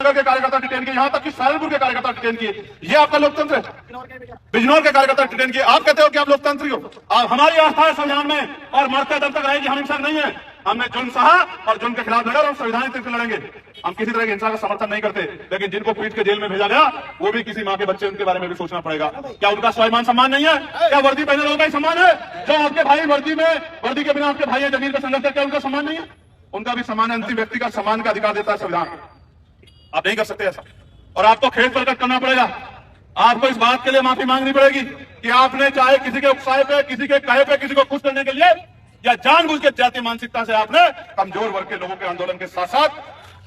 के कार्यकर्ता डिटेन किए, यहाँ तक कि सहारनपुर के कार्यकर्ता डिटेन किए। ये आपका लोकतंत्र है? बिजनौर के कार्यकर्ता डिटेन किए। आप कहते हो कि आप लोकतंत्री हो? हमारी आस्था है संविधान में और मरते दम तक रहेगी। हम हिंसक नहीं है। हमने जुल्म सहा और जुल्म के खिलाफ लड़ा और हम संविधान से लड़ेंगे। हम किसी तरह की हिंसा का समर्थन नहीं करते, लेकिन जिनको पीट के जेल में भेजा गया वो भी किसी माँ के बच्चे, उनके बारे में भी सोचना पड़ेगा। क्या उनका स्वाभिमान सम्मान नहीं है? क्या वर्दी पहने लोगों का ही सम्मान है? जो आपके भाई वर्दी के बिना आपके भाई जमीन पर संघर्ष करते हैं, उनका सम्मान नहीं है? उनका भी सम्मान है। अंतिम व्यक्ति का सम्मान का अधिकार देता है संविधान। आप नहीं कर सकते ऐसा, और आपको खेत प्रकट करना पड़ेगा। आपको इस बात के लिए माफी मांगनी पड़ेगी कि आपने चाहे किसी के उकसाए पे, किसी के कहे पे, किसी को खुश करने के लिए या जानबूझ के जातीय मानसिकता से आपने कमजोर वर्ग के लोगों के आंदोलन के साथ साथ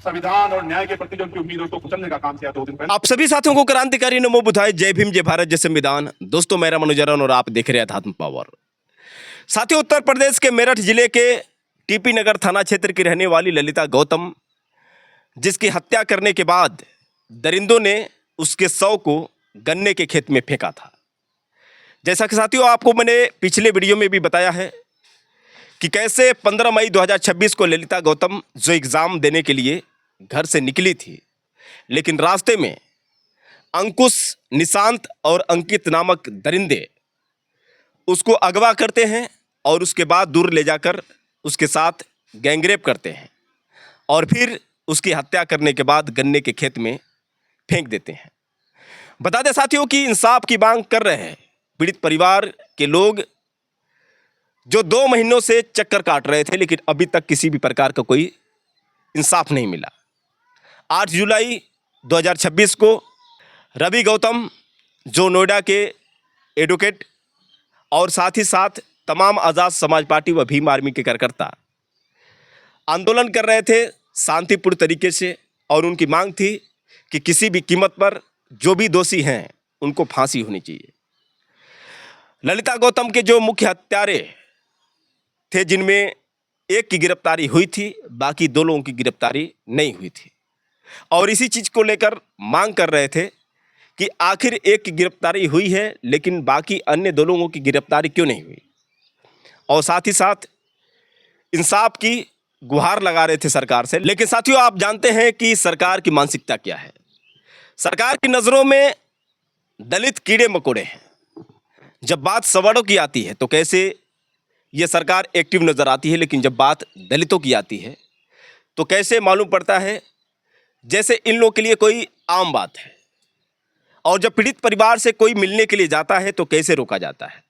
संविधान और न्याय के प्रति जो उनकी उम्मीद है उसको कुचलने का काम किया 2 दिन पहले। आप सभी साथियों को क्रांतिकारी नमो बुधाई। जय भीम, जय भारत, जय संविधान। दोस्तों, मेरा मनोजरन और आप देख रहे हैं अध्यात्म पावर। साथियों, उत्तर प्रदेश के मेरठ जिले के टीपी नगर थाना क्षेत्र की रहने वाली ललिता गौतम, जिसकी हत्या करने के बाद दरिंदों ने उसके शव को गन्ने के खेत में फेंका था। जैसा कि साथियों आपको मैंने पिछले वीडियो में भी बताया है कि कैसे 15 मई 2026 को ललिता गौतम जो एग्ज़ाम देने के लिए घर से निकली थी, लेकिन रास्ते में अंकुश, निशांत और अंकित नामक दरिंदे उसको अगवा करते हैं और उसके बाद दूर ले जाकर उसके साथ गैंगरेप करते हैं और फिर उसकी हत्या करने के बाद गन्ने के खेत में फेंक देते हैं। बता दें साथियों कि इंसाफ की मांग कर रहे हैं पीड़ित परिवार के लोग, जो 2 महीनों से चक्कर काट रहे थे, लेकिन अभी तक किसी भी प्रकार का कोई इंसाफ नहीं मिला। 8 जुलाई 2026 को रवि गौतम, जो नोएडा के एडवोकेट और साथ ही साथ तमाम आज़ाद समाज पार्टी व भीम आर्मी के कार्यकर्ता आंदोलन कर रहे थे शांतिपूर्ण तरीके से, और उनकी मांग थी कि किसी भी कीमत पर जो भी दोषी हैं उनको फांसी होनी चाहिए। ललिता गौतम के जो मुख्य हत्यारे थे, जिनमें एक की गिरफ्तारी हुई थी, बाकी 2 लोगों की गिरफ्तारी नहीं हुई थी, और इसी चीज़ को लेकर मांग कर रहे थे कि आखिर एक की गिरफ्तारी हुई है लेकिन बाकी अन्य 2 लोगों की गिरफ्तारी क्यों नहीं हुई, और साथ ही साथ इंसाफ की गुहार लगा रहे थे सरकार से। लेकिन साथियों, आप जानते हैं कि सरकार की मानसिकता क्या है। सरकार की नज़रों में दलित कीड़े मकोड़े हैं। जब बात सवर्णों की आती है तो कैसे ये सरकार एक्टिव नज़र आती है, लेकिन जब बात दलितों की आती है तो कैसे मालूम पड़ता है जैसे इन लोगों के लिए कोई आम बात है। और जब पीड़ित परिवार से कोई मिलने के लिए जाता है तो कैसे रोका जाता है।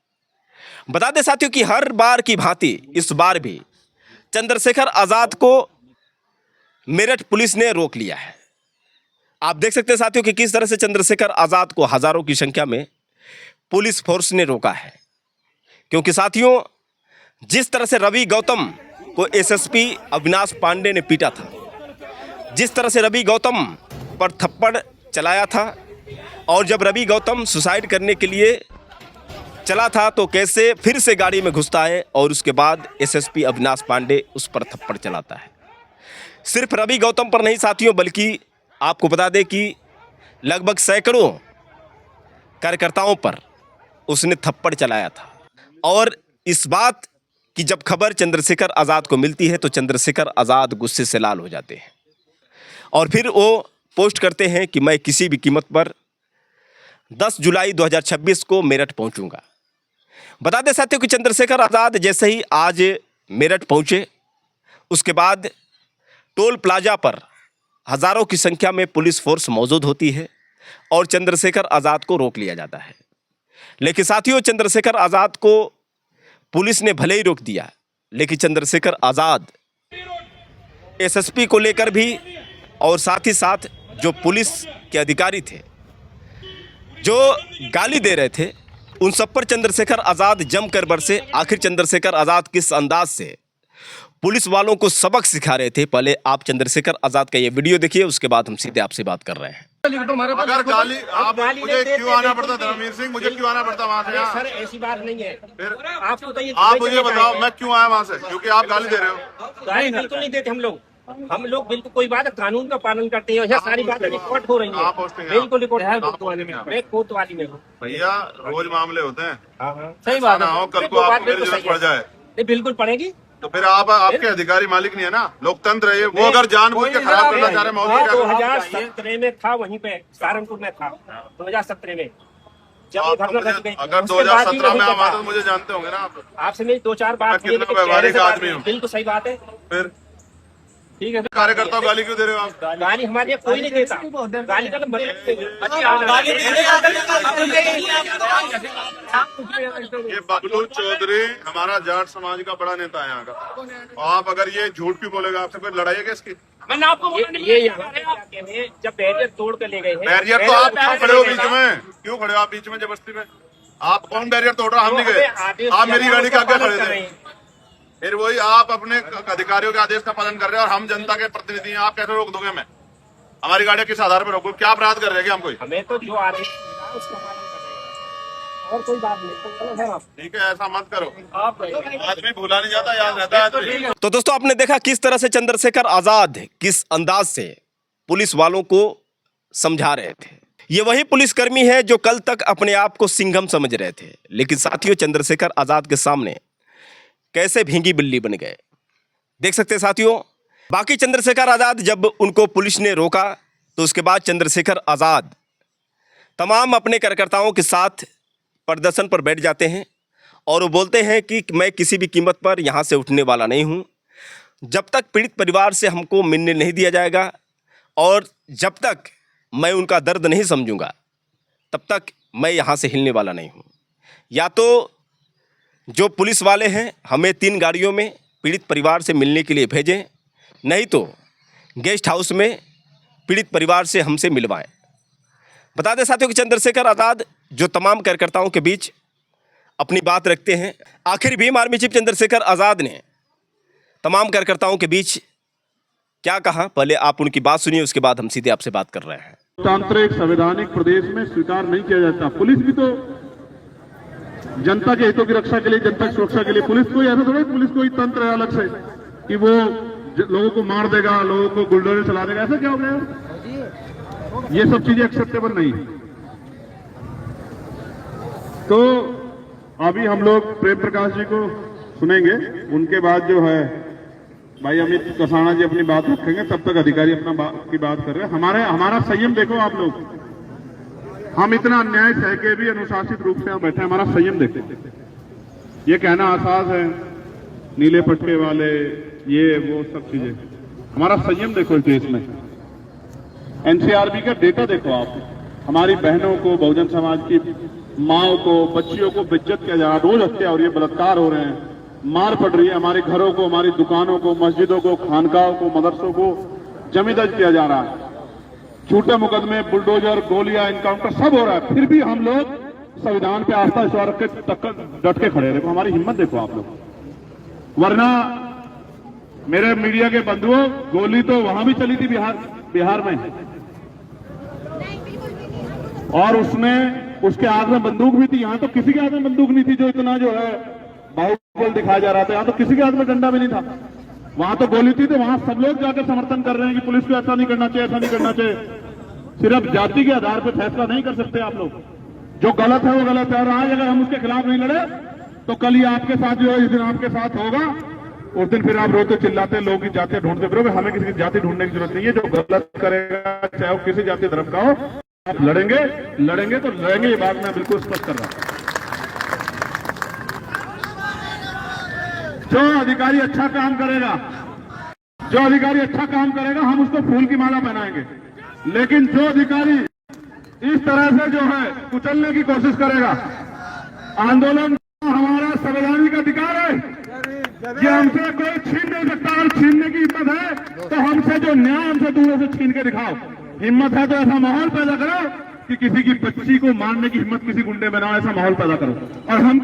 बता दें साथियों कि हर बार की भांति इस बार भी चंद्रशेखर आज़ाद को मेरठ पुलिस ने रोक लिया है। आप देख सकते हैं साथियों कि किस तरह से चंद्रशेखर आज़ाद को हज़ारों की संख्या में पुलिस फोर्स ने रोका है। क्योंकि साथियों, जिस तरह से रवि गौतम को एसएसपी अविनाश पांडे ने पीटा था, जिस तरह से रवि गौतम पर थप्पड़ चलाया था, और जब रवि गौतम सुसाइड करने के लिए चला था तो कैसे फिर से गाड़ी में घुसता है और उसके बाद एसएसपी अविनाश पांडे उस पर थप्पड़ चलाता है। सिर्फ रवि गौतम पर नहीं साथियों, बल्कि आपको बता दें कि लगभग सैकड़ों कार्यकर्ताओं पर उसने थप्पड़ चलाया था। और इस बात की जब खबर चंद्रशेखर आज़ाद को मिलती है तो चंद्रशेखर आज़ाद गुस्से से लाल हो जाते हैं और फिर वो पोस्ट करते हैं कि मैं किसी भी कीमत पर 10 जुलाई 2026 को मेरठ पहुंचूंगा। बता दें साथियों कि चंद्रशेखर आज़ाद जैसे ही आज मेरठ पहुंचे, उसके बाद टोल प्लाजा पर हज़ारों की संख्या में पुलिस फोर्स मौजूद होती है और चंद्रशेखर आज़ाद को रोक लिया जाता है। लेकिन साथियों, चंद्रशेखर आज़ाद को पुलिस ने भले ही रोक दिया, लेकिन चंद्रशेखर आज़ाद एसएसपी को लेकर भी और साथ ही साथ जो पुलिस के अधिकारी थे जो गाली दे रहे थे, उन सब पर चंद्रशेखर आज़ाद जमकर बरसे। आखिर चंद्रशेखर आज़ाद किस अंदाज से पुलिस वालों को सबक सिखा रहे थे, पहले आप चंद्रशेखर आज़ाद का ये वीडियो देखिए, उसके बाद हम सीधे आपसे बात कर रहे हैं। अगर गाली आप मुझे क्यों आना पड़ता धर्मवीर सिंह, मुझे क्यों आना पड़ता वहाँ से? सर ऐसी बात नहीं है। फिर आपको तो आप मुझे बताओ मैं क्यों आया वहाँ से? क्योंकि आप गाली दे रहे हो। गाली बिल्कुल नहीं देते हम लोग। हम लोग बिल्कुल कोई बात है, कानून का पालन करते हैं। यहाँ सारी बातें रिकॉर्ड हो रही कहाँ है, पोस्टिंग है आप? बिल्कुल रिकॉर्ड है। कहाँ पोस्टिंग है आप? मैं कोतवाली में हूँ। भैया रोज मामले होते हैं, सही ऐसा बात ना है। हो कल को वो बात आपको मेरी बिल्कुल जरूरत सही पड़ है। जाए नहीं, बिल्कुल पड़ेगी। तो फिर आप आपके अधिकारी मालिक नहीं है ना, लोकतंत्र है ये। वो अगर जानबूझ के खराब करना चाह रहे हैं मौके, क्या करें? 2017 में था, वहीं पे सहारनपुर में था 2017 में, जब ये आप तो घटना मुझे- घट गई। अगर उसके बाद ही 2017 में नहीं आप आते पता। तो मुझे जानते होंगे ना आप। आपसे मेरी 2-4 बात मैं हुई, कितना लेकिन व्यवहारिक चेहरे से आदमी बात हूँ। बिल्कुल सही बात है। फिर ठीक है, कार्यकर्ताओं को गाली क्यों दे रहे हो आप? गाली हमारे यहाँ कोई नहीं देता। गाली का तो ये बबलू चौधरी हमारा जाट समाज का बड़ा नेता है यहाँ का। आप अगर ये झूठ क्यों बोलेगा, आपसे कोई लड़ाई है क्या इसकी? मैंने आपको ये यहाँ के इलाके में जब बैरियर तोड़ के ले गए हैं, बैरियर तो आप क्यों खड़े हो बीच में? क्यों खड़े हो आप बीच में जबरदस्ती में? आप कौन बैरियर तोड़ रहा? हम नहीं गए, आप मेरी गाड़ी का आगे खड़े थे। फिर वही आप अपने अधिकारियों के आदेश का पालन कर रहे हैं और हम जनता के प्रतिनिधि हैं। आप कैसे रोक दोगे? मैं हमारी गाड़ियां किस आधार पर रोको? क्या अपराध कर रहे हैं हम कोई? हमें तो जो आदेश मिला उसका पालन कर रहे हैं, और कोई बात नहीं। तो गलत है आप। ठीक है, ऐसा मत करो। आप आदमी भूला नहीं जाता, याद रहता है आदमी। तो दोस्तों आपने देखा किस तरह से चंद्रशेखर आजाद किस अंदाज से पुलिस वालों को समझा रहे थे। ये वही पुलिसकर्मी है जो कल तक अपने आप को सिंघम समझ रहे थे, लेकिन साथियों चंद्रशेखर आजाद के सामने कैसे भींगी बिल्ली बन गए देख सकते हैं साथियों। बाकी चंद्रशेखर आजाद जब उनको पुलिस ने रोका तो उसके बाद चंद्रशेखर आजाद तमाम अपने कार्यकर्ताओं के साथ प्रदर्शन पर बैठ जाते हैं और वो बोलते हैं कि मैं किसी भी कीमत पर यहाँ से उठने वाला नहीं हूँ। जब तक पीड़ित परिवार से हमको मिलने नहीं दिया जाएगा और जब तक मैं उनका दर्द नहीं समझूंगा तब तक मैं यहाँ से हिलने वाला नहीं हूँ। या तो जो पुलिस वाले हैं हमें 3 गाड़ियों में पीड़ित परिवार से मिलने के लिए भेजें, नहीं तो गेस्ट हाउस में पीड़ित परिवार से हमसे मिलवाएं। बता दें साथियों कि चंद्रशेखर आज़ाद जो तमाम कार्यकर्ताओं के बीच अपनी बात रखते हैं, आखिर भीम आर्मी चीफ चंद्रशेखर आज़ाद ने तमाम कार्यकर्ताओं के बीच क्या कहा, पहले आप उनकी बात सुनिए, उसके बाद हम सीधे आपसे बात कर रहे हैं। लोकतांत्रिक संवैधानिक प्रदेश में स्वीकार नहीं किया जाता। पुलिस भी तो जनता के हितों की रक्षा के लिए, जनता की सुरक्षा के लिए, पुलिस कोई ऐसा थोड़ा पुलिस कोई तंत्र है अलग से कि वो लोगों को मार देगा, लोगों को बुलडोजर चला देगा, ऐसा क्या हो गया? ये सब चीजें एक्सेप्टेबल नहीं। तो अभी हम लोग प्रेम प्रकाश जी को सुनेंगे, उनके बाद जो है भाई अमित कसाना जी अपनी बात रखेंगे, तब तक अधिकारी अपना की बात कर रहे हैं। हमारा संयम देखो आप लोग, हम इतना अन्याय सह के भी अनुशासित रूप से हम बैठे, हमारा संयम देखो। ये कहना आसान है नीले पट्टे वाले ये वो सब चीजें, हमारा संयम देखो इस देश में। एनसीआरबी का डेटा देखो आप, हमारी बहनों को, बहुजन समाज की माओ को, बच्चियों को बेइज्जत किया जा रहा है, रोज हत्या हो रही है, बलात्कार हो रहे हैं, मार पड़ रही है, हमारे घरों को, हमारी दुकानों को, मस्जिदों को, खानकाहों को, मदरसों को जमींदज किया जा रहा है, झूठे मुकदमे, बुलडोजर, गोलियां, इनकाउंटर सब हो रहा है, फिर भी हम लोग संविधान पे आस्था विश्वास रख के डट के खड़े। देखो हमारी हिम्मत देखो आप लोग। वरना मेरे मीडिया के बंधुओं, गोली तो वहां भी चली थी बिहार में, और उसमें उसके हाथ में बंदूक भी थी। यहां तो किसी के हाथ में बंदूक नहीं थी, जो इतना जो है बाहुबल दिखाया जा रहा था। यहां तो किसी के हाथ में डंडा भी नहीं था, वहां तो गोली थी। तो वहां सब लोग जाकर समर्थन कर रहे हैं कि पुलिस को ऐसा नहीं करना चाहिए, ऐसा नहीं करना चाहिए। सिर्फ जाति के आधार पर फैसला नहीं कर सकते आप लोग, जो गलत है वो गलत है। और आज अगर हम उसके खिलाफ नहीं लड़े तो कल ही आपके साथ जो है, इस दिन आपके साथ होगा, उस दिन फिर आप रोते चिल्लाते, लोगों की जाति ढूंढते फिरोगे। हमें किसी की जाति ढूंढने की जरूरत नहीं है। जो गलत करेगा चाहे वो किसी जाति धर्म का हो, आप लड़ेंगे तो लड़ेंगे, ये बात मैं बिल्कुल स्पष्ट कर रहा हूं। जो अधिकारी अच्छा काम करेगा, हम उसको फूल की माला पहनाएंगे। लेकिन जो अधिकारी इस तरह से जो है कुचलने की कोशिश करेगा, आंदोलन हमारा संवैधानिक अधिकार है, ये हमसे कोई छीन नहीं सकता। और छीनने की हिम्मत है तो हमसे जो न्याय हमसे दूर से छीन के दिखाओ। हिम्मत है तो ऐसा माहौल पैदा करो कि किसी की बच्ची को मारने की हिम्मत किसी गुंडे में ना हो, ऐसा माहौल पैदा करो। और हम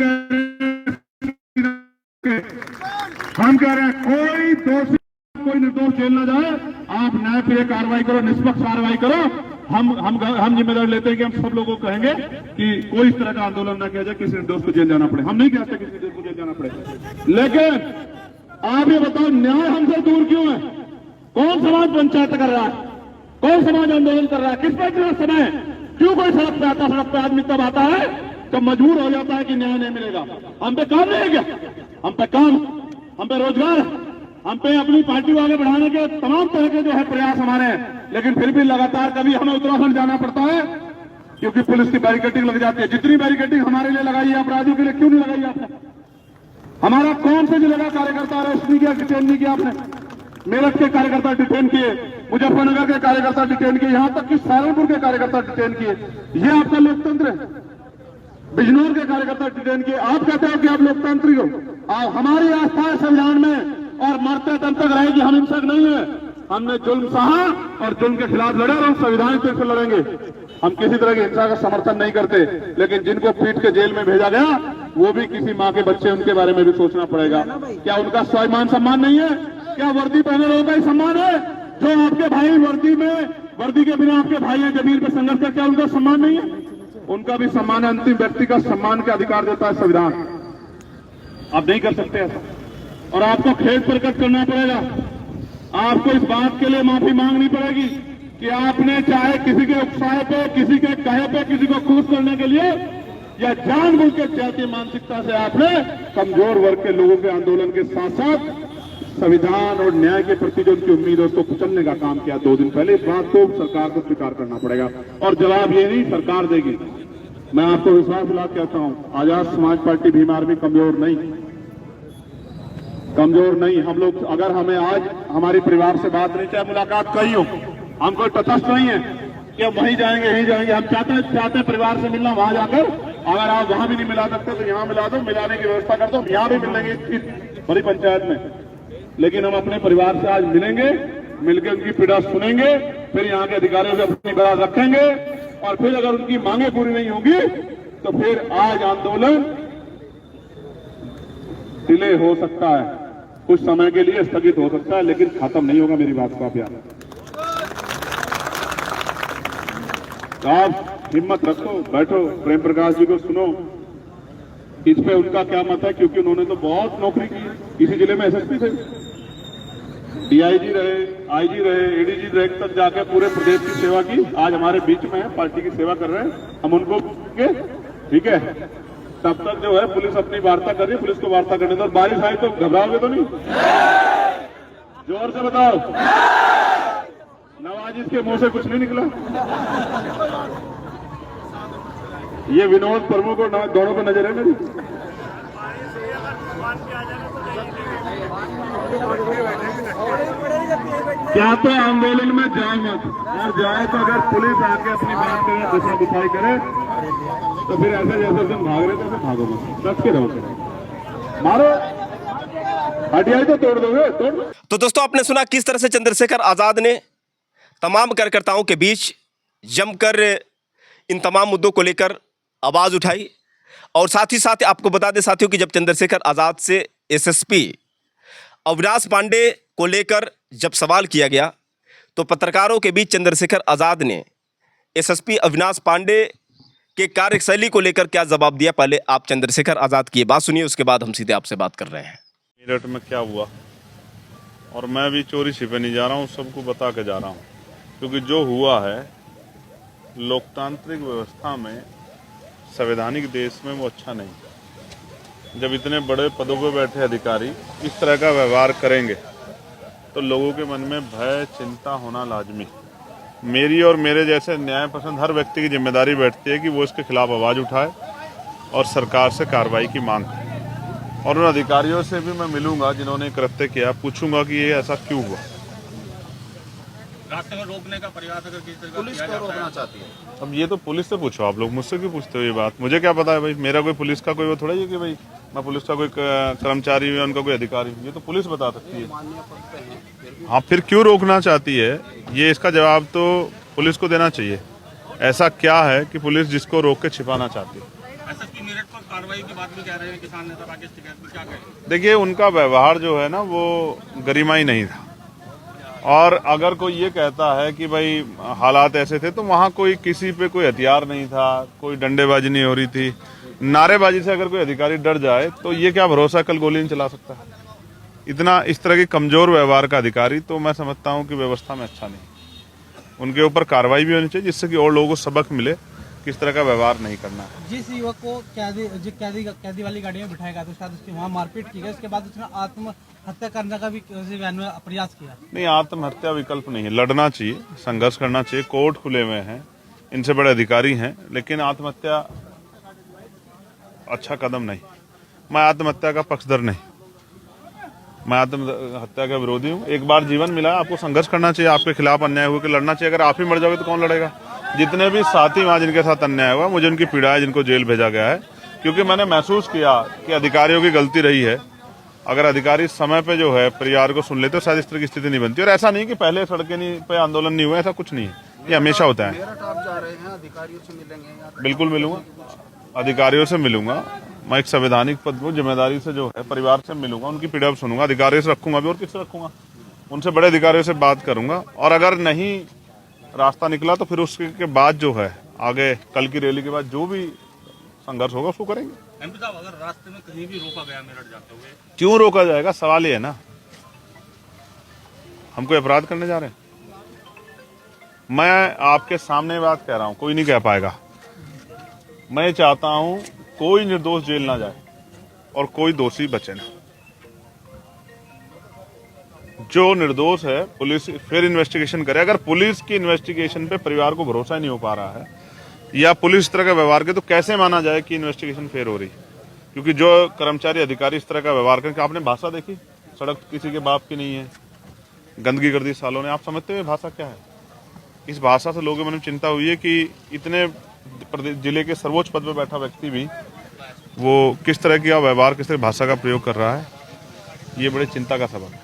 कह रहे हैं कोई दोषी, कोई निर्दोष जेल न जाए। आप न्यायप्रिय कार्रवाई करो, निष्पक्ष कार्रवाई करो। हम जिम्मेदारी लेते हैं कि हम सब लोगों को कहेंगे कि कोई इस तरह का आंदोलन ना किया जाए, किसी निर्दोष को जेल जाना पड़े। हम नहीं कहते किसी निर्दोष को जेल जाना पड़े, लेकिन आप ये बताओ न्याय हमसे दूर क्यों है? कौन समाज पंचायत कर रहा है, कौन समाज आंदोलन कर रहा है, किस पर इतना समय, क्यों कोई सड़क पे आता? सड़क पे आदमी तब आता है जब मजबूर हो जाता है कि न्याय नहीं मिलेगा। हम पे काम नहीं है क्या? हम पे काम, हम पे रोजगार, हम पे अपनी पार्टी को आगे बढ़ाने के तमाम तरह के जो है प्रयास हमारे हैं, लेकिन फिर भी लगातार कभी हमें उत्तराखंड जाना पड़ता है क्योंकि पुलिस की बैरिकेडिंग लग जाती है। जितनी बैरिकेडिंग हमारे लिए लगाई है अपराधियों के लिए क्यों नहीं लगाई आपने? हमारा कौन से जिले का कार्यकर्ता अरेस्ट नहीं किया, डिटेन नहीं किया आपने? मेरठ के कार्यकर्ता डिटेन किए, मुजफ्फरनगर के कार्यकर्ता डिटेन किए, यहां तक कि सहारनपुर के कार्यकर्ता डिटेन किए। ये आपका लोकतंत्र है? बिजनौर के कार्यकर्ता डिटेन किए। आप कहते हो कि आप लोकतांत्रिक हो। हमारी आस्था है संविधान में और मरते दम तक रहेगी, हम हिंसक नहीं है। हमने जुल्म सहा और जुल्म के खिलाफ लड़े और हम संविधान पे लड़ेंगे। हम किसी तरह की हिंसा का समर्थन नहीं करते, लेकिन जिनको पीट के जेल में भेजा गया वो भी किसी माँ के बच्चे, उनके बारे में भी सोचना पड़ेगा। क्या उनका स्वाभिमान सम्मान नहीं है? क्या वर्दी पहने लोगों का ही सम्मान है? जो आपके भाई वर्दी में, वर्दी के बिना आपके भाई हैं जमीन पर संघर्ष कर, क्या उनका सम्मान नहीं है? उनका भी सम्मान है। अंतिम व्यक्ति का सम्मान का अधिकार देता है संविधान। आप नहीं कर सकते ऐसा, और आपको खेद प्रकट करना पड़ेगा। आपको इस बात के लिए माफी मांगनी पड़ेगी कि आपने चाहे किसी के उकसाए पे, किसी के कहे पे, किसी को खुश करने के लिए या जानबूझ के जातीय मानसिकता से आपने कमजोर वर्ग के लोगों के आंदोलन के साथ साथ संविधान और न्याय के प्रति जो उनकी उम्मीद है उसको कुचलने का काम किया 2 दिन पहले। इस बात को सरकार को स्वीकार करना पड़ेगा और जवाब ये नहीं सरकार देगी। मैं आपको विश्वास दिला कहता हूं, आजाद समाज पार्टी भीम आर्मी कमजोर नहीं, कमजोर नहीं। हम लोग, अगर हमें आज हमारे परिवार से बात नहीं, चाहे मुलाकात कहीं हो, हम कोई तटस्थ नहीं है कि हम वहीं जाएंगे यहीं जाएंगे। हम चाहते हैं परिवार से मिलना, वहां जाकर अगर आप वहां भी नहीं मिला सकते तो यहां मिला दो, मिलाने की व्यवस्था कर दो, यहां भी मिलेंगे इस बड़ी पंचायत में। लेकिन हम अपने परिवार से आज मिलेंगे, मिलकर उनकी पीड़ा सुनेंगे, फिर यहाँ के अधिकारियों से अपनी बात रखेंगे और फिर अगर उनकी मांगे पूरी नहीं होंगी तो फिर आज आंदोलन डिले हो सकता है, कुछ समय के लिए स्थगित हो सकता है, लेकिन खत्म नहीं होगा। मेरी बात को आप याद, तो आप हिम्मत रखो, बैठो, प्रेम प्रकाश जी को सुनो, इस पे उनका क्या मत है, क्योंकि उन्होंने तो बहुत नौकरी की। इसी जिले में एसएसपी थे, डीआईजी रहे, आईजी रहे, एडीजी रहे, तक जाके पूरे प्रदेश की सेवा की। आज हमारे बीच में है, पार्टी की सेवा कर रहे हैं, हम उनको ठीक है। तब तक जो है पुलिस अपनी वार्ता कर रही है, पुलिस को वार्ता करने दो। बारिश आई तो घबराओगे तो नहीं? जोर से बताओ। नवाजिश के मुंह से कुछ नहीं निकला। ये विनोद प्रमुख और दोनों पर नजर है मेरी। क्या तो आंदोलन में जाए मत, और जाए तो अगर पुलिस आके अपनी बात करे, दिशा दिखाई करे, तो फिर ऐसे जैसे तुम भाग रहे थे भागो मत, डट के रहो, मारो, हटियाई तो तोड़ दोगे, तोड़। तो दोस्तों, आपने सुना किस तरह से चंद्रशेखर आजाद ने तमाम कार्यकर्ताओं के बीच जमकर इन तमाम मुद्दों को लेकर आवाज़ उठाई। और साथ ही साथ आपको बता दें साथियों कि जब चंद्रशेखर आज़ाद से एसएसपी अविनाश पांडे को लेकर जब सवाल किया गया तो पत्रकारों के बीच चंद्रशेखर आज़ाद ने एसएसपी अविनाश पांडे के कार्यशैली को लेकर क्या जवाब दिया, पहले आप चंद्रशेखर आज़ाद की बात सुनिए, उसके बाद हम सीधे आपसे बात कर रहे हैं। मेरठ में क्या हुआ, और मैं भी चोरी छिपे नहीं जा रहा हूँ, सबको बता के जा रहा हूँ, क्योंकि जो हुआ है लोकतांत्रिक व्यवस्था में, संवैधानिक देश में, वो अच्छा नहीं। जब इतने बड़े पदों पर बैठे अधिकारी इस तरह का व्यवहार करेंगे तो लोगों के मन में भय, चिंता होना लाजमी। मेरी और मेरे जैसे न्याय पसंद हर व्यक्ति की जिम्मेदारी बैठती है कि वो इसके खिलाफ आवाज़ उठाए और सरकार से कार्रवाई की मांग करे। और उन अधिकारियों से भी मैं मिलूंगा जिन्होंने कृत्य किया, पूछूंगा कि ये ऐसा क्यों हुआ। रास्ते को रोकने का प्रयास अगर किसी तरह पुलिस को रोकना चाहती है, अब ये तो पुलिस से पूछो आप लोग, मुझसे क्यों पूछते हो ये बात? मुझे क्या पता है भाई, मेरा कोई पुलिस का कोई वो थोड़ा ही है कि भाई मैं पुलिस का कोई कर्मचारी हूँ या उनका कोई अधिकारी हूँ, ये तो पुलिस बता सकती है। हाँ, फिर क्यों रोकना चाहती है, ये इसका जवाब तो पुलिस को देना चाहिए। ऐसा क्या है कि पुलिस जिसको रोक के छिपाना चाहती है? एसएसपी मेरठ पर कार्रवाई की बात भी कह रहे हैं किसान नेता राकेश टिकैत, क्या कहें? देखिए, उनका व्यवहार जो है ना वो गरिमाई नहीं था। और अगर कोई ये कहता है कि भाई हालात ऐसे थे, तो वहाँ कोई किसी पे कोई हथियार नहीं था, कोई डंडेबाजी नहीं हो रही थी। नारेबाजी से अगर कोई अधिकारी डर जाए तो ये क्या भरोसा कल गोली नहीं चला सकता है? इतना इस तरह की कमजोर व्यवहार का अधिकारी तो मैं समझता हूं कि व्यवस्था में अच्छा नहीं। उनके ऊपर कार्रवाई भी होनी चाहिए जिससे कि और लोगों को सबक मिले किस तरह का व्यवहार नहीं करना है। जिस युवक को कैदी वाली गाड़ी में बिठाया गया था, शायद उसकी वहाँ मारपीट की गई, उसके बाद उसने आत्महत्या करने का भी किसी बयान में प्रयास किया। नहीं, आत्महत्या विकल्प नहीं है, लड़ना चाहिए, संघर्ष करना चाहिए। कोर्ट खुले हुए हैं, इनसे बड़े अधिकारी हैं, लेकिन आत्महत्या अच्छा कदम नहीं। मैं आत्महत्या का पक्षधर नहीं, मैं आत्महत्या का विरोधी हूँ। एक बार जीवन मिला है, आपको संघर्ष करना चाहिए, आपके खिलाफ अन्याय हुआ कि लड़ना चाहिए। अगर आप ही मर जाओगे तो कौन लड़ेगा? जितने भी साथी वहां जिनके साथ अन्याय हुआ, मुझे उनकी पीड़ा है, जिनको जेल भेजा गया है, क्योंकि मैंने महसूस किया कि अधिकारियों की गलती रही है। अगर अधिकारी समय पे जो है परिवार को सुन लेते तो शायद इस तरह की स्थिति नहीं बनती। और ऐसा नहीं कि पहले सड़कें नहीं पे आंदोलन नहीं हुआ, ऐसा कुछ नहीं है, ये हमेशा होता है। आप जा रहे हैं, अधिकारियों से मिलेंगे? बिल्कुल मिलूंगा, अधिकारियों से मिलूंगा। मैं एक संवैधानिक पद को जिम्मेदारी से जो है परिवार से मिलूंगा, उनकी पीड़ा भी सुनूंगा, अधिकारियों से रखूंगा भी, और किससे रखूंगा? उनसे बड़े अधिकारियों से बात करूंगा। और अगर नहीं रास्ता निकला तो फिर उसके बाद जो है आगे कल की रैली के बाद जो भी संघर्ष होगा उसको करेंगे। एमपी साहब, अगर रास्ते में कहीं भी रोका गया मेरठ जाते हुए, क्यों रोका जाएगा? सवाल ये है ना, हम कोई अपराध करने जा रहे हैं? मैं आपके सामने बात कह रहा हूं, कोई नहीं कह पाएगा। मैं चाहता हूं कोई निर्दोष जेल ना जाए और कोई दोषी बचे ना। जो निर्दोष है पुलिस फिर इन्वेस्टिगेशन करे। अगर पुलिस की इन्वेस्टिगेशन पे परिवार को भरोसा ही नहीं हो पा रहा है या पुलिस इस तरह का व्यवहार करे, तो कैसे माना जाए कि इन्वेस्टिगेशन फेल हो रही? क्योंकि जो कर्मचारी अधिकारी इस तरह का व्यवहार करें, आपने भाषा देखी, सड़क किसी के बाप की नहीं है, गंदगी कर दी सालों ने। आप समझते हैं भाषा क्या है? इस भाषा से लोगों के मन में चिंता हुई है कि इतने जिले के सर्वोच्च पद पर बैठा व्यक्ति भी वो किस तरह की व्यवहार, किस तरह भाषा का प्रयोग कर रहा है, ये बड़े चिंता का सबक है।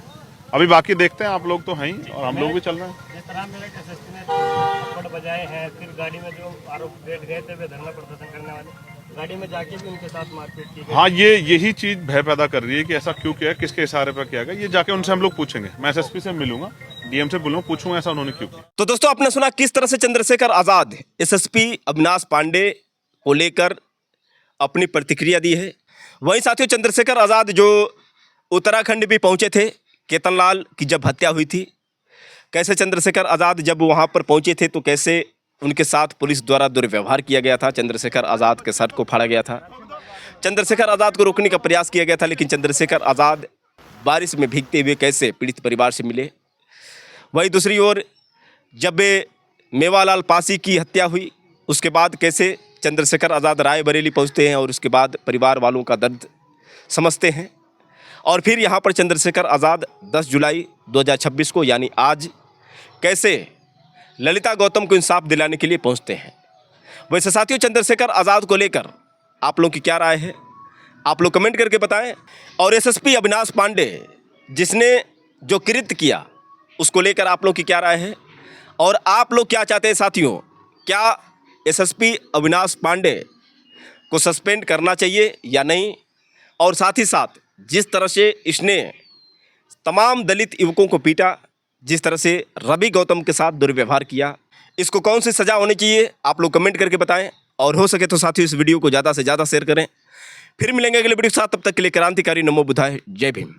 अभी बाकी देखते हैं, आप लोग तो हैं ही और हम लोग भी चल रहे हैं। जिस तरह मेरठ एसएसपी ने थप्पड़ बजाए हैं, फिर गाड़ी में जो आरोप बैठ गए थे वे धरना प्रदर्शन करने वाले, गाड़ी में जाके भी उनके साथ मारपीट की गई। हाँ, यही चीज भय पैदा कर रही है कि ऐसा क्यों किया, किसके इशारे पर किया गया। ये जाके उनसे हम लोग पूछेंगे। मैं एसएसपी से मिलूंगा, डीएम से बोलूंगा, पूछूंगा ऐसा उन्होंने क्यों किया। तो दोस्तों, आपने सुना किस तरह से चंद्रशेखर आजाद एसएसपी अविनाश पांडे को लेकर अपनी प्रतिक्रिया दी है। वहीं साथियों, चंद्रशेखर आजाद जो उत्तराखंड भी पहुंचे थे, केतनलाल की जब हत्या हुई थी, कैसे चंद्रशेखर आजाद जब वहां पर पहुंचे थे तो कैसे उनके साथ पुलिस द्वारा दुर्व्यवहार किया गया था। चंद्रशेखर आजाद के सर को फाड़ा गया था, चंद्रशेखर आजाद को रोकने का प्रयास किया गया था, लेकिन चंद्रशेखर आजाद बारिश में भीगते हुए कैसे पीड़ित परिवार से मिले। वहीं दूसरी ओर जब मेवालाल पासी की हत्या हुई, उसके बाद कैसे चंद्रशेखर आजाद रायबरेली पहुंचते हैं और उसके बाद परिवार वालों का दर्द समझते हैं। और फिर यहाँ पर चंद्रशेखर आजाद 10 जुलाई 2026 को यानी आज कैसे ललिता गौतम को इंसाफ दिलाने के लिए पहुँचते हैं। वैसे साथियों, चंद्रशेखर आजाद को लेकर आप लोग की क्या राय है, आप लोग कमेंट करके बताएं। और एसएसपी अविनाश पांडे जिसने जो कृत्य किया उसको लेकर आप लोग की क्या राय है और आप लोग क्या चाहते हैं साथियों? क्या एसएसपी अविनाश पांडे को सस्पेंड करना चाहिए या नहीं? और साथ ही साथ जिस तरह से इसने तमाम दलित युवकों को पीटा, जिस तरह से रवि गौतम के साथ दुर्व्यवहार किया, इसको कौन सी सज़ा होनी चाहिए आप लोग कमेंट करके बताएं। और हो सके तो साथियों इस वीडियो को ज़्यादा से ज़्यादा शेयर करें। फिर मिलेंगे अगले वीडियो के साथ, तब तक के लिए क्रांतिकारी नमो बुद्धाय, जय भीम।